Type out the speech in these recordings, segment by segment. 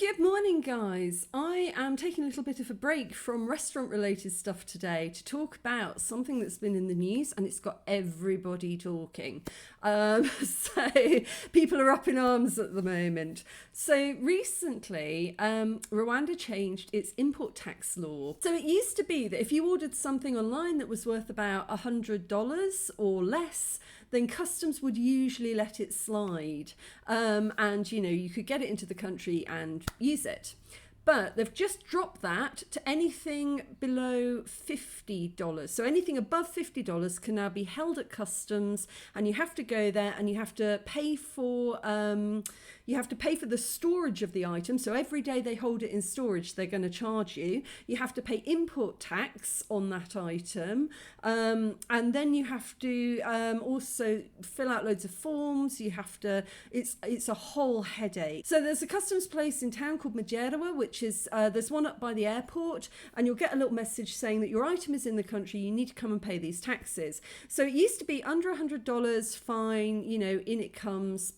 Good morning, guys. I am taking a little bit of a break from restaurant related stuff today to talk about something that's been in the news and it's got everybody talking. So people are up in arms at the moment. So recently, Rwanda changed its import tax law. So it used to be that if you ordered something online that was worth about $100 or less, then customs would usually let it slide. And, you could get it into the country and use it. But they've just dropped that to anything below $50. So anything above $50 can now be held at customs, and you have to go there and you have to pay for the storage of the item. So every day they hold it in storage, they're going to charge you. You have to pay import tax on that item, and then you have to also fill out loads of forms. It's a whole headache. So there's a customs place in town called Magerwa, which is there's one up by the airport, and you'll get a little message saying that your item is in the country, you need to come and pay these taxes. So it used to be under $100, fine, in it comes.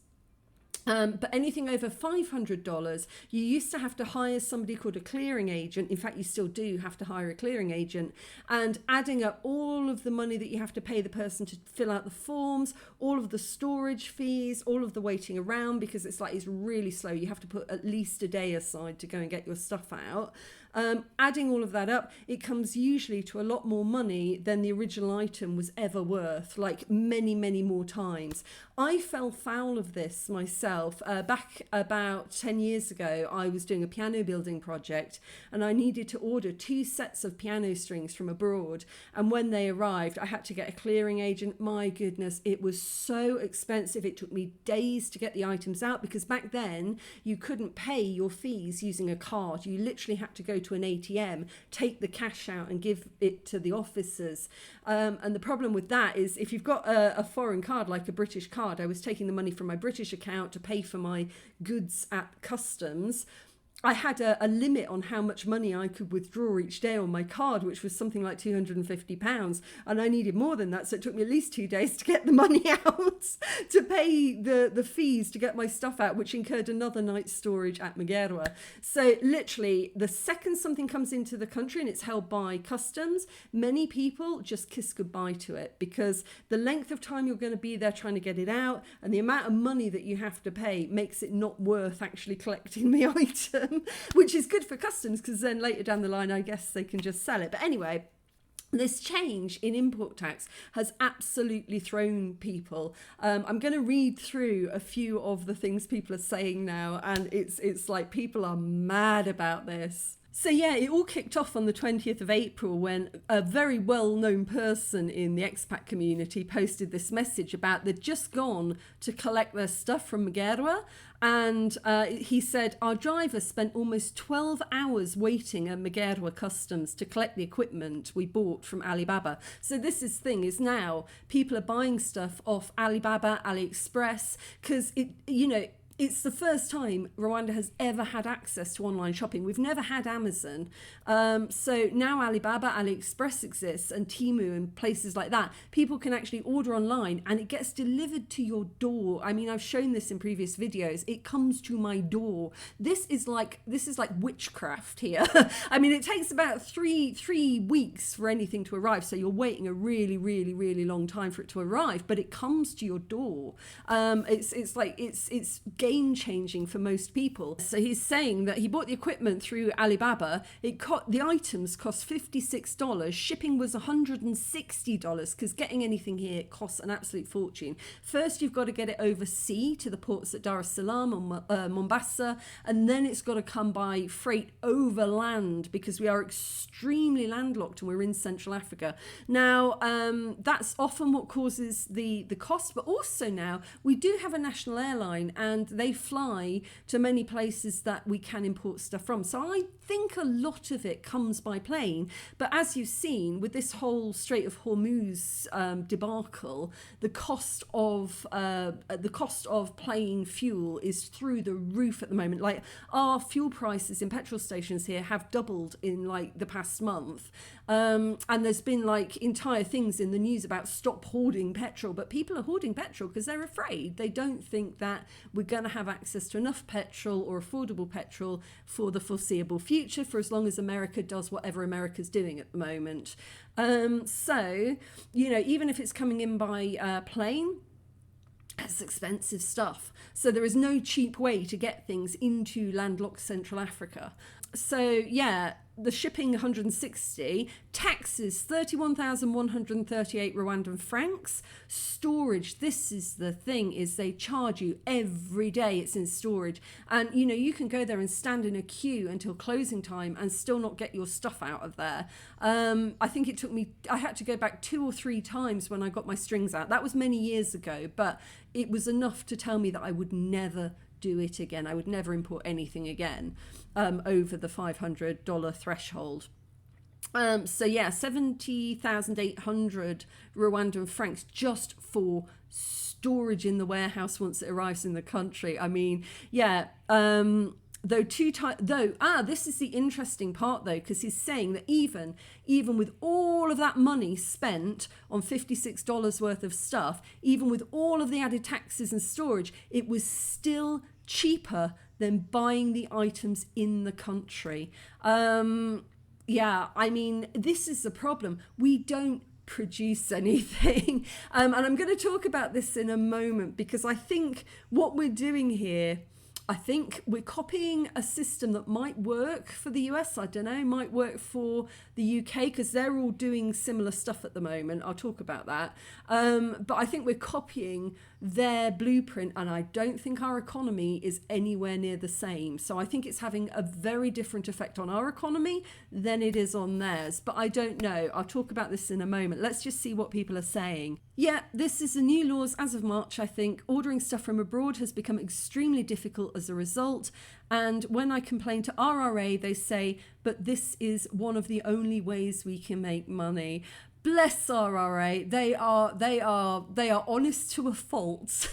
But anything over $500, you used to have to hire somebody called a clearing agent. In fact, you still do have to hire a clearing agent. And adding up all of the money that you have to pay the person to fill out the forms, all of the storage fees, all of the waiting around, because it's really slow. You have to put at least a day aside to go and get your stuff out. Adding all of that up, it comes usually to a lot more money than the original item was ever worth, like many, many more times. I fell foul of this myself. Back about 10 years ago, I was doing a piano building project and I needed to order 2 sets of piano strings from abroad. And when they arrived, I had to get a clearing agent. My goodness, it was so expensive. It took me days to get the items out because back then you couldn't pay your fees using a card. You literally had to go to an ATM, take the cash out and give it to the officers. And the problem with that is if you've got a foreign card, like a British card, I was taking the money from my British account to pay for my goods at customs. I had a limit on how much money I could withdraw each day on my card, which was something like £250. And I needed more than that. So it took me at least 2 days to get the money out to pay the fees to get my stuff out, which incurred another night's storage at Magerwa. So literally, the second something comes into the country and it's held by customs, many people just kiss goodbye to it because the length of time you're going to be there trying to get it out and the amount of money that you have to pay makes it not worth actually collecting the item. Which is good for customs because then later down the line, I guess they can just sell it. But anyway, this change in import tax has absolutely thrown people. I'm going to read through a few of the things people are saying now, and it's like people are mad about this. So yeah, it all kicked off on the 20th of April when a very well-known person in the expat community posted this message about they'd just gone to collect their stuff from Magerwa. And he said, our driver spent almost 12 hours waiting at Magerwa Customs to collect the equipment we bought from Alibaba. So this is now people are buying stuff off Alibaba, AliExpress, because it's the first time Rwanda has ever had access to online shopping. We've never had Amazon. So now Alibaba, AliExpress exists and Temu and places like that. People can actually order online and it gets delivered to your door. I mean, I've shown this in previous videos. It comes to my door. This is like witchcraft here. I mean, it takes about three weeks for anything to arrive. So you're waiting a really, really, really long time for it to arrive, but it comes to your door. It's game changing for most people. So he's saying that he bought the equipment through Alibaba. The items cost $56. Shipping was $160 because getting anything here costs an absolute fortune. First, you've got to get it overseas to the ports at Dar es Salaam or Mombasa, and then it's got to come by freight over land because we are extremely landlocked and we're in Central Africa. Now, that's often what causes the cost, but also now we do have a national airline and they fly to many places that we can import stuff from. So I think a lot of it comes by plane. But as you've seen with this whole Strait of Hormuz debacle, the cost of playing fuel is through the roof at the moment. Like our fuel prices in petrol stations here have doubled in like the past month. And there's been like entire things in the news about stop hoarding petrol, but people are hoarding petrol because they're afraid. They don't think that we're going to to have access to enough petrol or affordable petrol for the foreseeable future, for as long as America does whatever America's doing at the moment. So, even if it's coming in by plane, that's expensive stuff. So there is no cheap way to get things into landlocked Central Africa. So yeah, the shipping 160, taxes 31,138 Rwandan francs. Storage, this is the thing, is they charge you every day it's in storage. And you can go there and stand in a queue until closing time and still not get your stuff out of there. I think I had to go back 2 or 3 times when I got my strings out. That was many years ago, but it was enough to tell me that I would never do it again. I would never import anything again over the $500 threshold. So yeah, 70,800 Rwandan francs just for storage in the warehouse once it arrives in the country. I mean, yeah. This is the interesting part though, because he's saying that even with all of that money spent on $56 worth of stuff, even with all of the added taxes and storage, it was still cheaper than buying the items in the country. Yeah, I mean, this is the problem. We don't produce anything. And I'm going to talk about this in a moment, because I think what we're doing here, I think we're copying a system that might work for the US, I don't know, might work for the UK, because they're all doing similar stuff at the moment. I'll talk about that. But I think we're copying their blueprint, and I don't think our economy is anywhere near the same. So I think it's having a very different effect on our economy than it is on theirs. But I don't know. I'll talk about this in a moment. Let's just see what people are saying. Yeah, this is the new laws as of March, I think. Ordering stuff from abroad has become extremely difficult as a result. And when I complain to RRA, they say, but this is one of the only ways we can make money. Bless RRA, they are honest to a fault.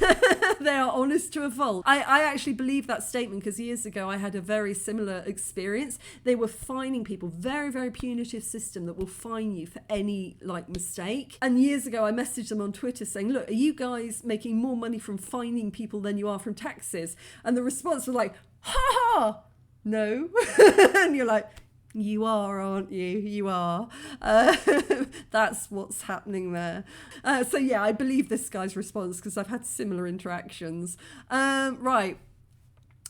They are honest to a fault. I actually believe that statement, because years ago I had a very similar experience. They were fining people, very, very punitive system that will fine you for any mistake. And years ago I messaged them on Twitter saying, look, are you guys making more money from fining people than you are from taxes? And the response was like, ha ha, no. And you're like, you are, aren't you? You are. That's what's happening there. So yeah, I believe this guy's response, because I've had similar interactions. Right.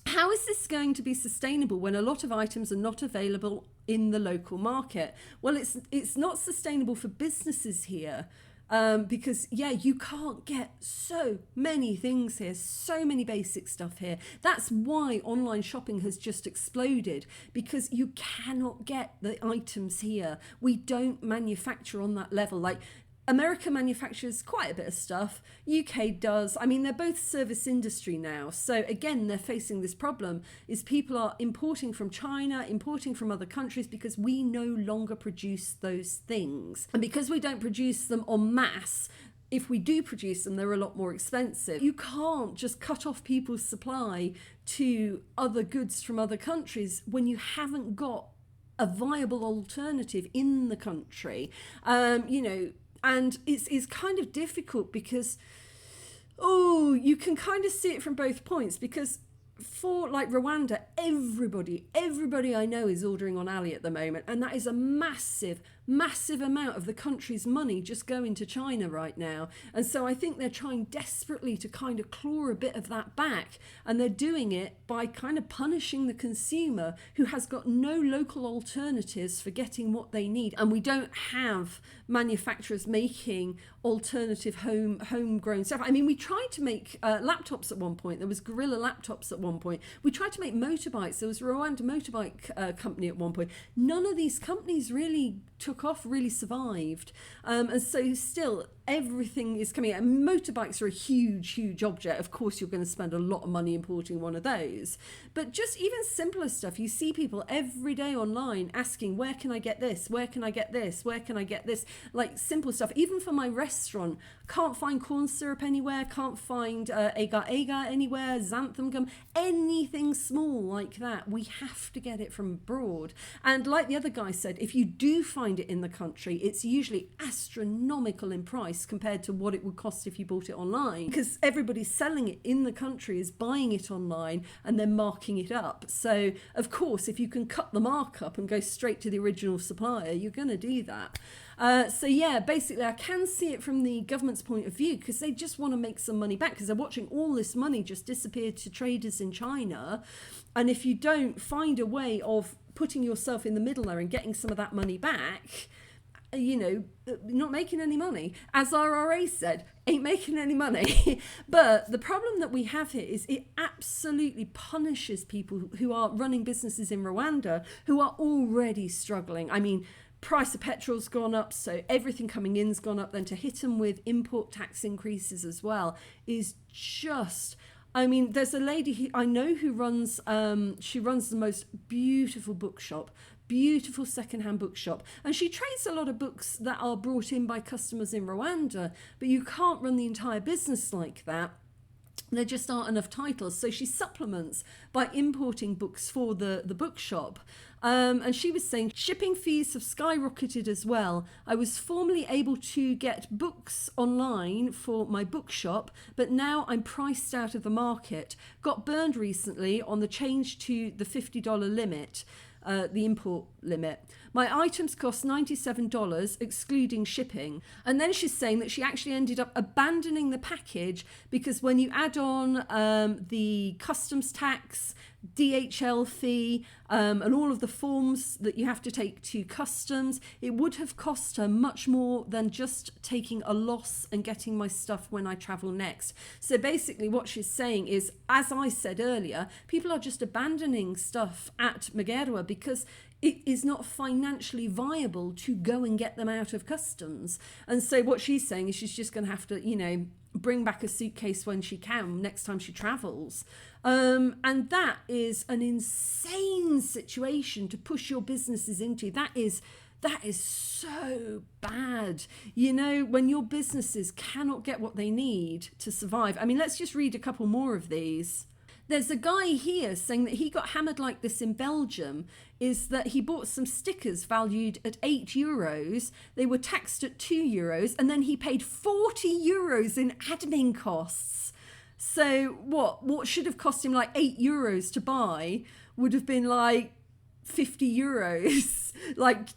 How is this going to be sustainable when a lot of items are not available in the local market? Well, it's not sustainable for businesses here. Because yeah, you can't get so many things here, so many basic stuff here. That's why online shopping has just exploded, because you cannot get the items here. We don't manufacture on that level. Like America manufactures quite a bit of stuff. UK does. I mean, they're both service industry now. So again, they're facing this problem, is people are importing from China, importing from other countries, because we no longer produce those things. And because we don't produce them en masse, if we do produce them, they're a lot more expensive. You can't just cut off people's supply to other goods from other countries when you haven't got a viable alternative in the country. And it's kind of difficult because, you can kind of see it from both points, because for Rwanda, everybody I know is ordering on Ali at the moment, and that is a massive amount of the country's money just going to China right now. And so I think they're trying desperately to kind of claw a bit of that back, and they're doing it by kind of punishing the consumer who has got no local alternatives for getting what they need. And we don't have manufacturers making alternative homegrown stuff. I mean, we tried to make laptops at one point. There was Gorilla Laptops at one point. We tried to make motorbikes. There was Rwanda Motorbike Company at one point. None of these companies really took off, really survived. And so still everything is coming out. And motorbikes are a huge object. Of course, you're going to spend a lot of money importing one of those. But just even simpler stuff, you see people every day online asking, where can I get this? Where can I get this? Where can I get this? Like simple stuff. Even for my restaurant, can't find corn syrup anywhere, can't find agar anywhere, xanthan gum, anything small like that. We have to get it from abroad. And like the other guy said, if you do find it in the country, it's usually astronomical in price. price compared to what it would cost if you bought it online, because everybody's selling it in the country is buying it online and then marking it up. So of course, if you can cut the markup and go straight to the original supplier, you're going to do that. So yeah, basically I can see it from the government's point of view, because they just want to make some money back, because they're watching all this money just disappear to traders in China. And if you don't find a way of putting yourself in the middle there and getting some of that money back, you know, not making any money. As RRA said, ain't making any money. But the problem that we have here is it absolutely punishes people who are running businesses in Rwanda who are already struggling. I mean, price of petrol's gone up, so everything coming in's gone up. Then to hit them with import tax increases as well is just... I mean, there's a lady I know who runs, she runs the most beautiful bookshop, beautiful secondhand bookshop. And she trades a lot of books that are brought in by customers in Rwanda, but you can't run the entire business like that. There just aren't enough titles. So she supplements by importing books for the bookshop. And she was saying shipping fees have skyrocketed as well. I was formerly able to get books online for my bookshop, but now I'm priced out of the market. Got burned recently on the change to the $50 limit. The import limit. My items cost $97, excluding shipping. And then she's saying that she actually ended up abandoning the package because when you add on the customs tax, DHL fee, and all of the forms that you have to take to customs, it would have cost her much more than just taking a loss and getting my stuff when I travel next. So basically what she's saying is, as I said earlier, people are just abandoning stuff at Magerwa because it is not financially viable to go and get them out of customs. And so what she's saying is she's just going to have to, you know, bring back a suitcase when she can, next time she travels. And that is an insane situation to push your businesses into. That is so bad. You know, when your businesses cannot get what they need to survive. I mean, let's just read a couple more of these. There's a guy here saying that he got hammered like this in Belgium, is that he bought some stickers valued at €8. They were taxed at €2, and then he paid €40 in admin costs. So what should have cost him like €8 to buy would have been like €50. Like,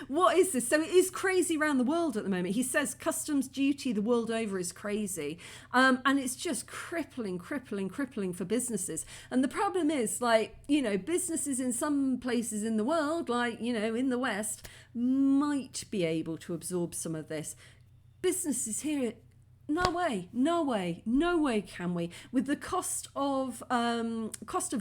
what is this? So it is crazy around the world at the moment. He says customs duty the world over is crazy. And it's just crippling for businesses. And the problem is, like, you know, businesses in some places in the world, like, you know, in the West, might be able to absorb some of this. Businesses here, no way can we. With the cost of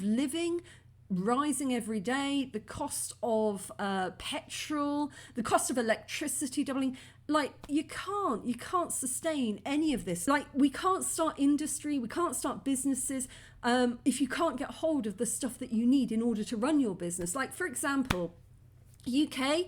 living rising every day, the cost of petrol, the cost of electricity doubling, like you can't sustain any of this. Like, we can't start industry, we can't start businesses if you can't get hold of the stuff that you need in order to run your business. Like, for example, UK,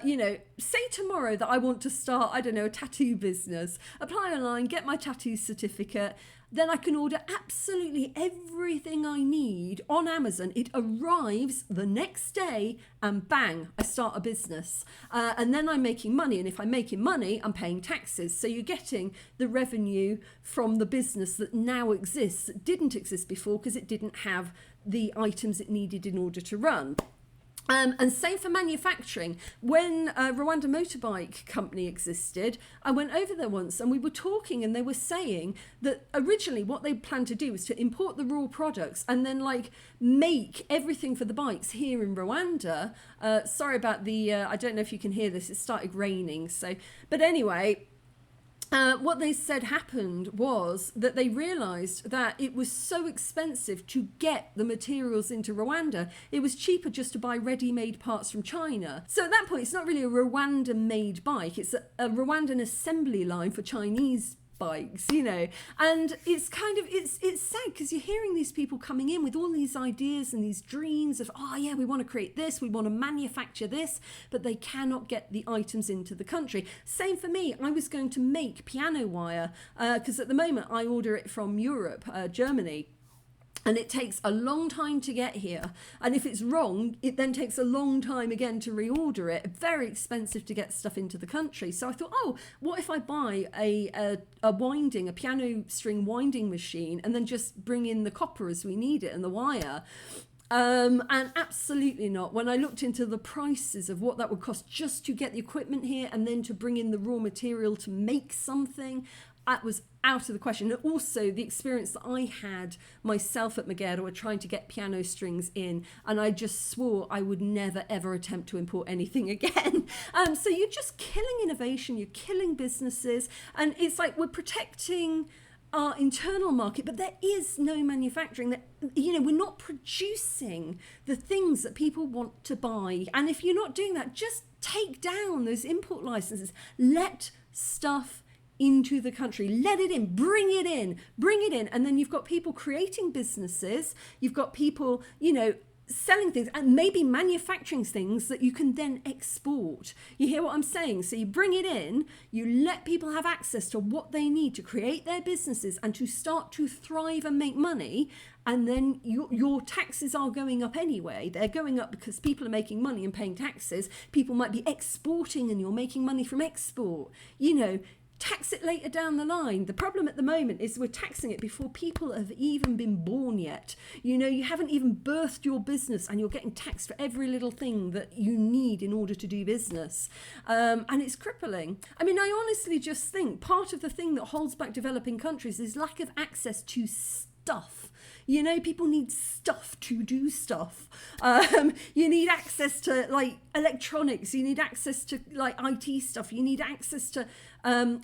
you know, say tomorrow that I want to start, I don't know, a tattoo business, apply online, get my tattoo certificate, then I can order absolutely everything I need on Amazon. It arrives the next day and bang, I start a business. And then I'm making money. And if I'm making money, I'm paying taxes. So you're getting the revenue from the business that now exists, that didn't exist before because it didn't have the items it needed in order to run. And same for manufacturing. When Rwanda Motorbike Company existed, I went over there once and we were talking, and they were saying that originally what they planned to do was to import the raw products and then like make everything for the bikes here in Rwanda. Sorry about the, I don't know if you can hear this, it started raining. So, but anyway, what they said happened was that they realised that it was so expensive to get the materials into Rwanda, it was cheaper just to buy ready-made parts from China. So at that point, it's not really a Rwandan-made bike, it's a Rwandan assembly line for Chinese bikes, you know. And it's kind of, it's sad because you're hearing these people coming in with all these ideas and these dreams of, oh yeah, we want to create this, we want to manufacture this, but they cannot get the items into the country. Same for me. I was going to make piano wire because at the moment I order it from Europe, Germany. And it takes a long time to get here. And if it's wrong, it then takes a long time again to reorder it. Very expensive to get stuff into the country. So I thought, oh, what if I buy a piano string winding machine and then just bring in the copper as we need it and the wire? And absolutely not. When I looked into the prices of what that would cost just to get the equipment here and then to bring in the raw material to make something, that was out of the question. And also the experience that I had myself at Magera trying to get piano strings in, and I just swore I would never ever attempt to import anything again. So you're just killing innovation, you're killing businesses, and it's like we're protecting our internal market, but there is no manufacturing. That, we're not producing the things that people want to buy. And if you're not doing that, just take down those import licenses. Let stuff into the country, let it in, bring it in. And then you've got people creating businesses, you've got people, selling things and maybe manufacturing things that you can then export. You hear what I'm saying? So you bring it in, you let people have access to what they need to create their businesses and to start to thrive and make money. And then your taxes are going up anyway. They're going up because people are making money and paying taxes. People might be exporting and you're making money from export. Tax it later down the line. The problem at the moment is we're taxing it before people have even been born yet. You haven't even birthed your business and you're getting taxed for every little thing that you need in order to do business. And it's crippling. I honestly just think part of the thing that holds back developing countries is lack of access to stuff. People need stuff to do stuff. You need access to electronics. You need access to IT stuff. You need access to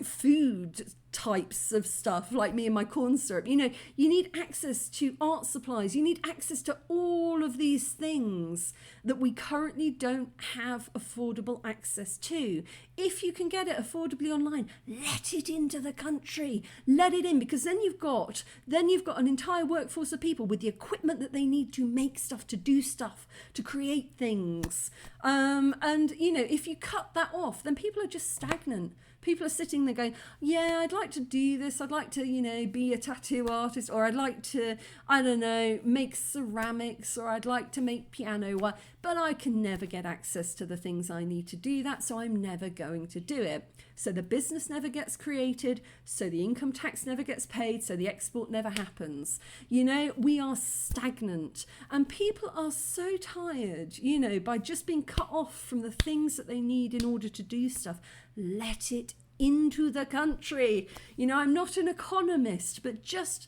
food types of stuff, like me and my corn syrup. You need access to art supplies. You need access to all of these things that we currently don't have affordable access to. If you can get it affordably online, let it into the country. Let it in, because then you've got an entire workforce of people with the equipment that they need to make stuff, to do stuff, to create things. And if you cut that off, then people are just stagnant. People are sitting there going, yeah, I'd like to do this. I'd like to, be a tattoo artist, or I'd like to, make ceramics, or I'd like to make piano wire, but I can never get access to the things I need to do that, so I'm never going to do it. So the business never gets created, so the income tax never gets paid, so the export never happens. We are stagnant, and people are so tired, by just being cut off from the things that they need in order to do stuff. Let it into the country. I'm not an economist, but just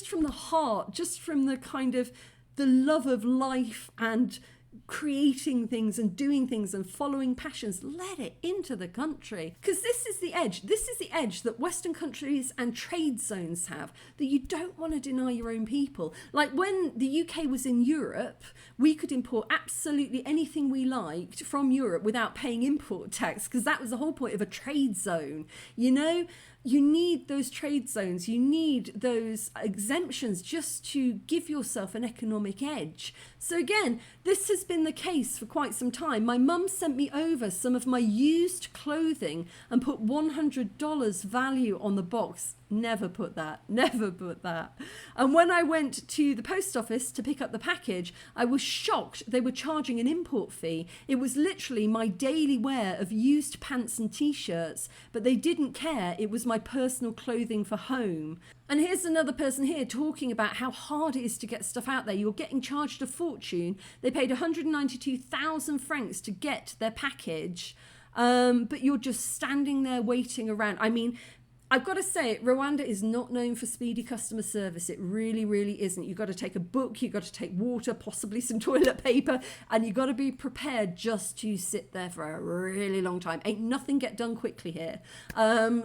from the heart, just from the kind of the love of life and creating things and doing things and following passions, let it into the country. Because this is the edge that Western countries and trade zones have, that you don't want to deny your own people. Like when the UK was in Europe, we could import absolutely anything we liked from Europe without paying import tax, because that was the whole point of a trade zone. You need those trade zones, you need those exemptions just to give yourself an economic edge. So again, this has been the case for quite some time. My mum sent me over some of my used clothing and put $100 value on the box. Never put that. And when I went to the post office to pick up the package, I was shocked they were charging an import fee. It was literally my daily wear of used pants and t-shirts, but they didn't care. It was my personal clothing for home. And here's another person here talking about how hard it is to get stuff out there. You're getting charged a fortune. They paid 192,000 francs to get their package, but you're just standing there waiting around. I've got to say, Rwanda is not known for speedy customer service. It really, really isn't. You've got to take a book, you've got to take water, possibly some toilet paper, and you've got to be prepared just to sit there for a really long time. Ain't nothing get done quickly here.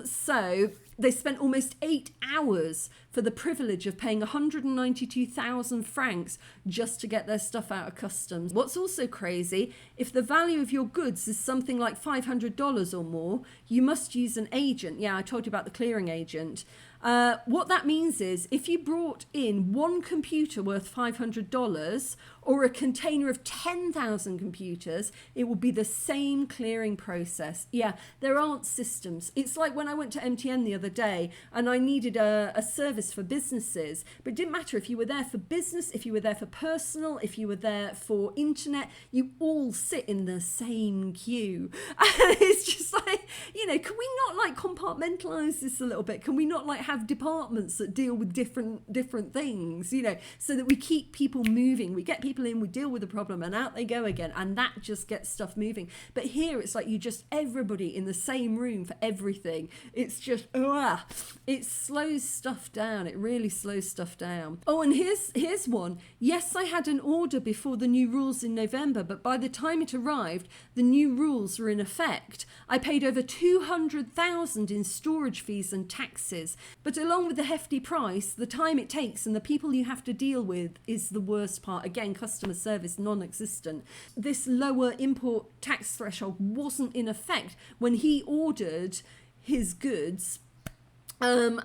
So they spent almost 8 hours for the privilege of paying 192,000 francs just to get their stuff out of customs. What's also crazy, if the value of your goods is something like $500 or more, you must use an agent. Yeah, I told you about the clearing agent. What that means is if you brought in one computer worth $500 or a container of 10,000 computers, it will be the same clearing process. Yeah, there aren't systems. It's like when I went to MTN the other day and I needed a service for businesses, but it didn't matter if you were there for business, if you were there for personal, if you were there for internet, you all sit in the same queue. And it's just like, you know, can we not like compartmentalize this a little bit? Can we not like have departments that deal with different things, you know, so that we keep people moving, we get people in, we deal with the problem, and out they go again, and that just gets stuff moving. But here it's like you just everybody in the same room for everything. It's just it slows stuff down. It really slows stuff down. Oh, and here's one. Yes, I had an order before the new rules in November, but by the time it arrived, the new rules were in effect. I paid over 200,000 in storage fees and taxes, but along with the hefty price, the time it takes and the people you have to deal with is the worst part. Again, customer service non-existent. This lower import tax threshold wasn't in effect when he ordered his goods, and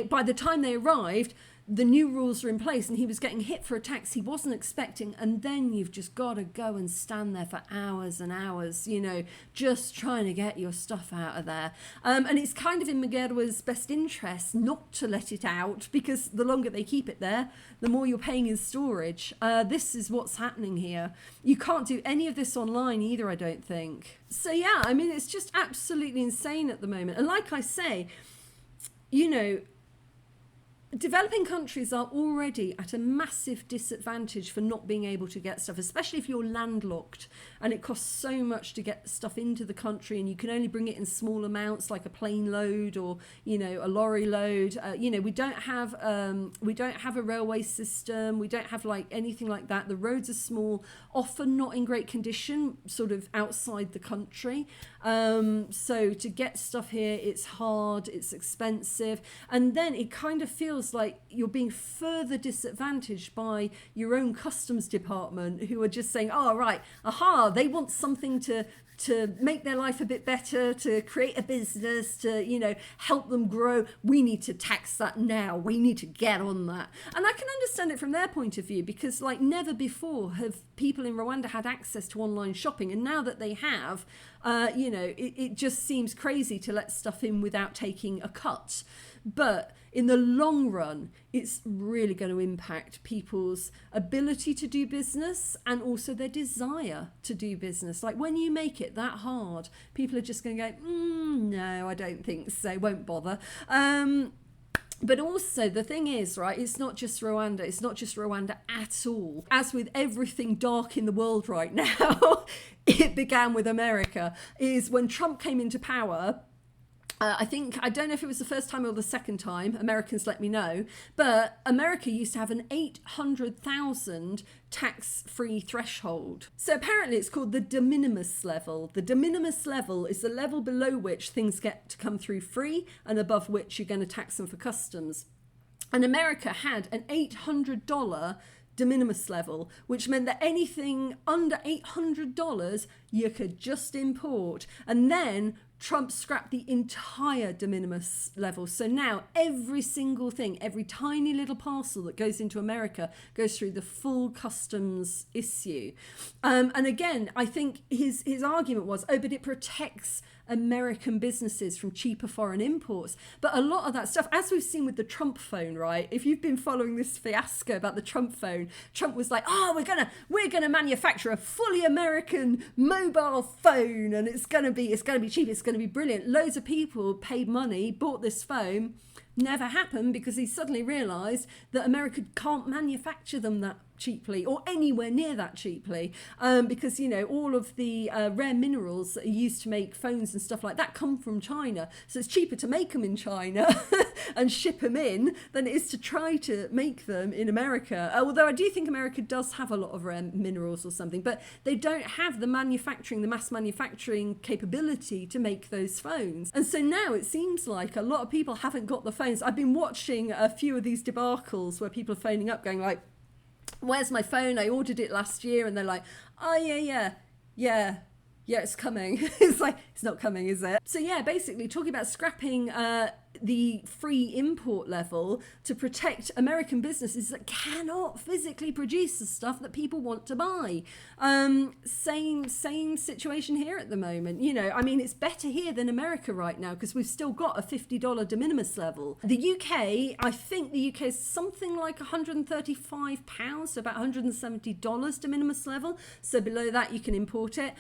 by the time they arrived, the new rules were in place and he was getting hit for a tax he wasn't expecting, and then you've just got to go and stand there for hours and hours, you know, just trying to get your stuff out of there. And it's kind of in Maguire's best interest not to let it out, because the longer they keep it there, the more you're paying in storage. This is what's happening here. You can't do any of this online either, I don't think. So yeah, I mean, it's just absolutely insane at the moment. And like I say, you know, developing countries are already at a massive disadvantage for not being able to get stuff, especially if you're landlocked and it costs so much to get stuff into the country and you can only bring it in small amounts like a plane load or, you know, a lorry load. You know, we don't have a railway system. We don't have like anything like that. The roads are small, often not in great condition, sort of outside the country. So to get stuff here, it's hard, it's expensive, and then it kind of feels like you're being further disadvantaged by your own customs department, who are just saying, oh right, they want something to make their life a bit better, to create a business, to, you know, help them grow. We need to tax that now. We need to get on that. And I can understand it from their point of view, because like never before have people in Rwanda had access to online shopping. And now that they have, you know, it just seems crazy to let stuff in without taking a cut. But in the long run, it's really going to impact people's ability to do business and also their desire to do business. Like when you make it that hard, people are just going to go, no, I don't think so, won't bother. But also the thing is, right, it's not just Rwanda. It's not just Rwanda at all. As with everything dark in the world right now, it began with America. Is when Trump came into power, I don't know if it was the first time or the second time, Americans let me know, but America used to have an 800,000 tax-free threshold. So apparently it's called the de minimis level. The de minimis level is the level below which things get to come through free and above which you're going to tax them for customs. And America had an $800 de minimis level, which meant that anything under $800 you could just import. And then Trump scrapped the entire de minimis level. So now every single thing, every tiny little parcel that goes into America goes through the full customs issue. And again, I think his argument was, but it protects American businesses from cheaper foreign imports. But a lot of that stuff, as we've seen with the Trump phone, right? If you've been following this fiasco about the Trump phone, Trump was like, we're gonna manufacture a fully American mobile phone, and it's gonna be cheap, it's gonna be brilliant. Loads of people paid money, bought this phone. Never happened, because he suddenly realised that America can't manufacture them that cheaply, or anywhere near that cheaply, because, you know, all of the rare minerals that are used to make phones and stuff like that come from China. So it's cheaper to make them in China and ship them in than it is to try to make them in America. Although I do think America does have a lot of rare minerals or something, but they don't have the mass manufacturing capability to make those phones. And so now it seems like a lot of people haven't got the phones. I've been watching a few of these debacles where people are phoning up going like, where's my phone? I ordered it last year. And they're like, oh, yeah, yeah, it's coming. It's like, it's not coming, is it? So yeah, basically talking about scrapping the free import level to protect American businesses that cannot physically produce the stuff that people want to buy. Same situation here at the moment. You know, I mean, it's better here than America right now because we've still got a $50 de minimis level. The UK, I think the UK is something like £135, so about $170 de minimis level. So below that you can import it.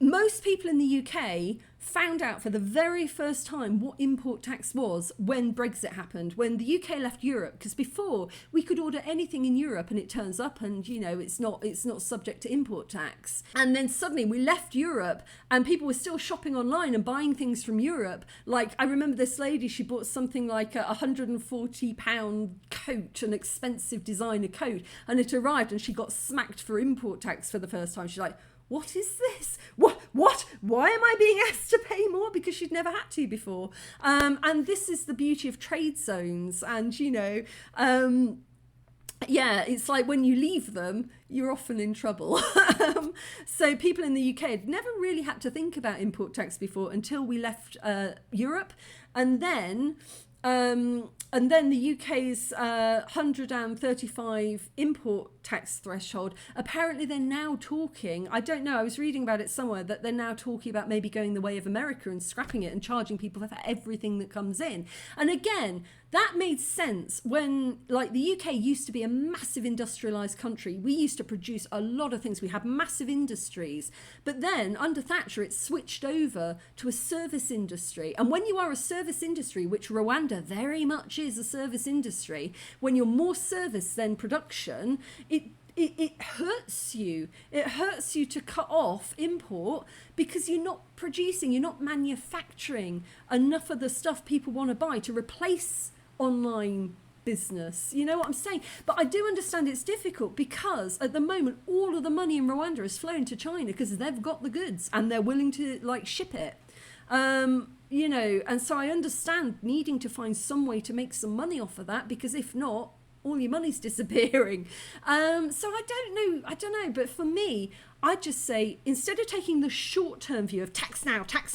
Most people in the UK found out for the very first time what import tax was when Brexit happened, when the UK left Europe, because before we could order anything in Europe and it turns up and, you know, it's not subject to import tax. And then suddenly we left Europe and people were still shopping online and buying things from Europe. Like, I remember this lady, she bought something like a £140 coat, an expensive designer coat, and it arrived and she got smacked for import tax for the first time. She's like, what is this? What? Why am I being asked to pay more? Because she'd never had to before. And this is the beauty of trade zones. And, you know, yeah, it's like when you leave them, you're often in trouble. So people in the UK had never really had to think about import tax before until we left Europe. And then the UK's 135 import tax threshold, apparently they're now talking, I don't know, I was reading about it somewhere, that they're now talking about maybe going the way of America and scrapping it and charging people for everything that comes in. And again, that made sense when, like, the UK used to be a massive industrialised country. We used to produce a lot of things. We had massive industries. But then, under Thatcher, it switched over to a service industry. And when you are a service industry, which Rwanda very much is a service industry, when you're more service than production, it hurts you. It hurts you to cut off import because you're not producing, you're not manufacturing enough of the stuff people want to buy to replace online business. You know what I'm saying? But I do understand it's difficult because at the moment all of the money in Rwanda is flowing to China because they've got the goods and they're willing to, like, ship it. You know, and so I understand needing to find some way to make some money off of that, because if not, all your money's disappearing. So I don't know. But for me, I'd just say, instead of taking the short-term view of tax now, take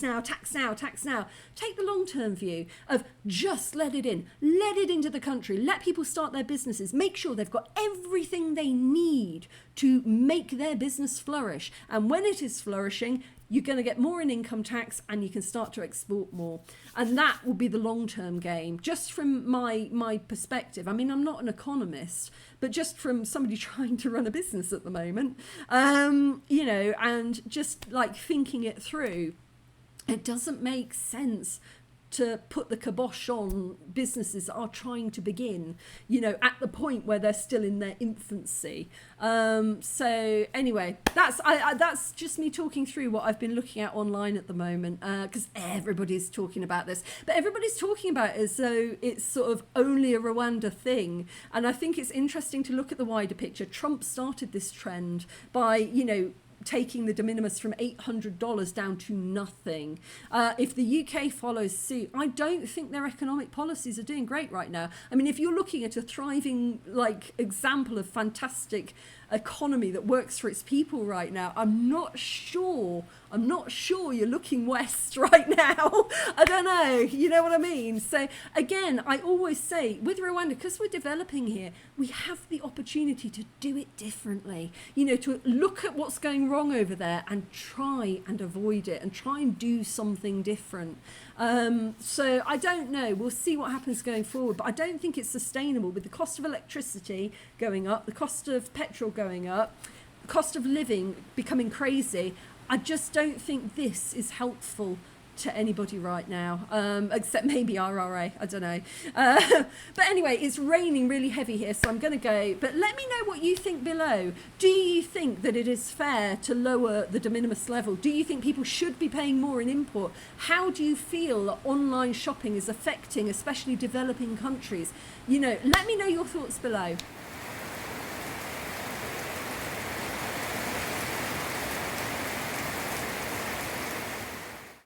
the long-term view of just let it into the country, let people start their businesses, make sure they've got everything they need to make their business flourish. And when it is flourishing, you're going to get more in income tax and you can start to export more. And that will be the long-term game. Just from my perspective, I mean, I'm not an economist, but just from somebody trying to run a business at the moment, you know, and just like thinking it through, it doesn't make sense to put the kibosh on businesses that are trying to begin, you know, at the point where they're still in their infancy. So anyway, that's just me talking through what I've been looking at online at the moment, because everybody's talking about this, but everybody's talking about it as though it's sort of only a Rwanda thing. And I think it's interesting to look at the wider picture. Trump started this trend by, you know, taking the de minimis from $800 down to nothing. If the UK follows suit, I don't think their economic policies are doing great right now. I mean, if you're looking at a thriving, like, example of fantastic economy that works for its people right now, I'm not sure you're looking west right now. I don't know, you know what I mean? So again, I always say with Rwanda, because we're developing here, we have the opportunity to do it differently, you know, to look at what's going wrong over there and try and avoid it and try and do something different. So I don't know, we'll see what happens going forward, but I don't think it's sustainable with the cost of electricity going up, the cost of petrol going up, the cost of living becoming crazy. I just don't think this is helpful to anybody right now, except maybe RRA, I don't know. But anyway, it's raining really heavy here, so I'm going to go. But let me know what you think below. Do you think that it is fair to lower the de minimis level? Do you think people should be paying more in import? How do you feel that online shopping is affecting, especially developing countries? You know, let me know your thoughts below.